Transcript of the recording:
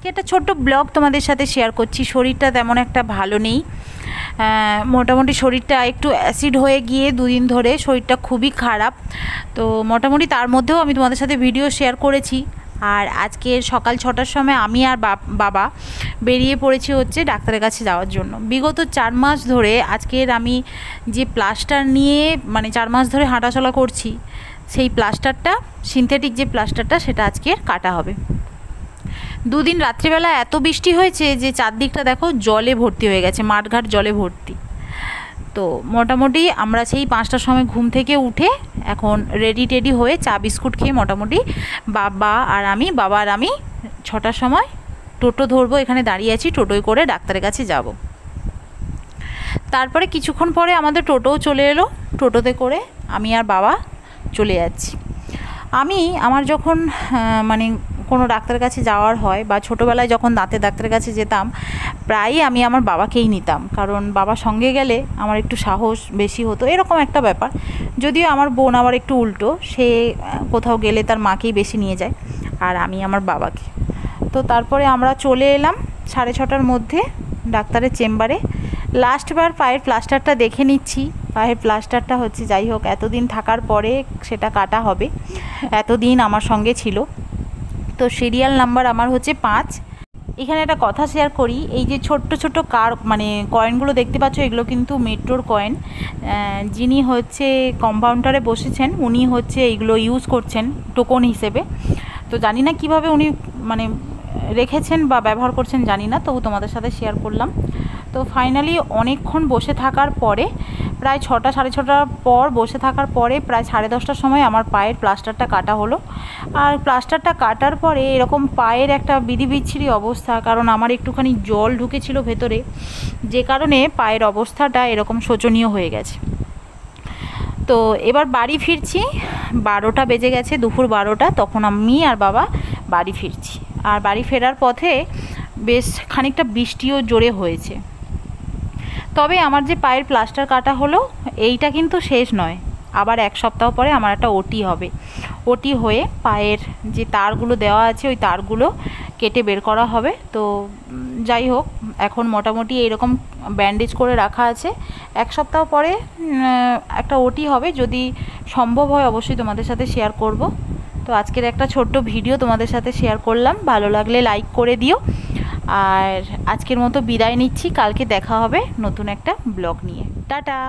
আজকে একটা ছোট্ট ব্লগ তোমাদের সাথে শেয়ার করছি। শরীরটা তেমন একটা ভালো নেই, মোটামুটি শরীরটা একটু অ্যাসিড হয়ে গিয়ে দুদিন ধরে শরীরটা খুবই খারাপ। তো মোটামুটি তার মধ্যেও আমি তোমাদের সাথে ভিডিও শেয়ার করেছি। আর আজকে সকাল 6টার সময় আমি আর বাবা বেরিয়ে পড়েছি হচ্ছে ডাক্তারের কাছে যাওয়ার জন্য। বিগত 4 মাস ধরে আজকের আমি যে প্লাস্টার নিয়ে 4 মাস ধরে হাঁটাচলা করছি, সেই প্লাস্টারটা, সিনথেটিক যে প্লাস্টারটা, সেটা আজকে কাটা হবে। দুদিন রাত্রিবেলা এত বৃষ্টি হয়েছে যে চারদিকটা দেখো জলে ভর্তি হয়ে গেছে, মাঠঘাট জলে ভর্তি। তো মোটামুটি আমরা সেই 5টার সময় ঘুম থেকে উঠে এখন রেডি হয়ে চা বিস্কুট খেয়ে মোটামুটি বাবা আর আমি 6টার সময় টোটো ধরবো। এখানে দাঁড়িয়ে আছি, টোটোয় করে ডাক্তারের কাছে যাব। তারপরে কিছুক্ষণ পরে আমাদের টোটোও চলে এলো, টোটোতে করে আমি আর বাবা চলে যাচ্ছি। আমার যখন কোনো ডাক্তারের কাছে যাওয়ার হয় বা ছোটোবেলায় যখন দাঁতের ডাক্তারের কাছে যেতাম, প্রায়ই আমি আমার বাবাকেই নিতাম, কারণ বাবার সঙ্গে গেলে আমার একটু সাহস বেশি হতো, এরকম একটা ব্যাপার। যদিও আমার বোন আবার একটু উল্টো, সে কোথাও গেলে তার মাকেই বেশি নিয়ে যায় আর আমি আমার বাবাকে। তো তারপরে আমরা চলে এলাম 6:30টার মধ্যে ডাক্তারের চেম্বারে। লাস্টবার পায়ের প্লাস্টারটা দেখে নিচ্ছি। পায়ের প্লাস্টারটা হচ্ছে, যাই হোক, এতদিন থাকার পরে সেটা কাটা হবে, এতদিন আমার সঙ্গে ছিল। তো সিরিয়াল নাম্বার আমার হচ্ছে 5। এখানে একটা কথা শেয়ার করি, এই যে ছোট্ট ছোট্ট কয়েনগুলো দেখতে পাচ্ছ, এগুলো কিন্তু মেট্রোর কয়েন। যিনি হচ্ছে কম্পাউন্ডারে বসেছেন, উনি হচ্ছে এইগুলো ইউজ করছেন টোকন হিসেবে। তো জানি না কিভাবে উনি রেখেছেন বা ব্যবহার করছেন জানি না, তবু তোমাদের সাথে শেয়ার করলাম। তো ফাইনালি অনেকক্ষণ বসে থাকার পরে, প্রায় 6টা 6:30টার পর বসে থাকার পরে প্রায় 10:30টার সময় আমার পায়ের প্লাস্টারটা কাটা হলো। আর প্লাস্টারটা কাটার পরে এরকম পায়ের একটা বিচ্ছিরি অবস্থা, কারণ আমার একটুখানি জল ঢুকেছিল ভেতরে, যে কারণে পায়ের অবস্থাটা এরকম শোচনীয় হয়ে গেছে। তো এবার বাড়ি ফিরছি, 12টা বেজে গেছে, দুপুর 12টা, তখন আমি আর বাবা বাড়ি ফিরছি। আর বাড়ি ফেরার পথে বেশ খানিকটা বৃষ্টিও জোরে হয়েছে। তবে আমার যে পায়ের প্লাস্টার কাটা হলো, এইটা কিন্তু শেষ নয়। আবার 1 সপ্তাহ পরে আমার একটা ওটি হবে। ওটি হয়ে পায়ের যে তারগুলো দেওয়া আছে, ওই তারগুলো কেটে বের করা হবে। তো যাই হোক, এখন মোটামুটি এইরকম ব্যান্ডেজ করে রাখা আছে। 1 সপ্তাহ পরে একটা ওটি হবে, যদি সম্ভব হয় অবশ্যই তোমাদের সাথে শেয়ার করব। তো আজকের একটা ছোট্ট ভিডিও তোমাদের সাথে শেয়ার করলাম, ভালো লাগলে লাইক করে দিও। আর আজকের মতো বিদায় নিচ্ছি, কালকে দেখা হবে নতুন একটা ব্লগ নিয়ে। টাটা।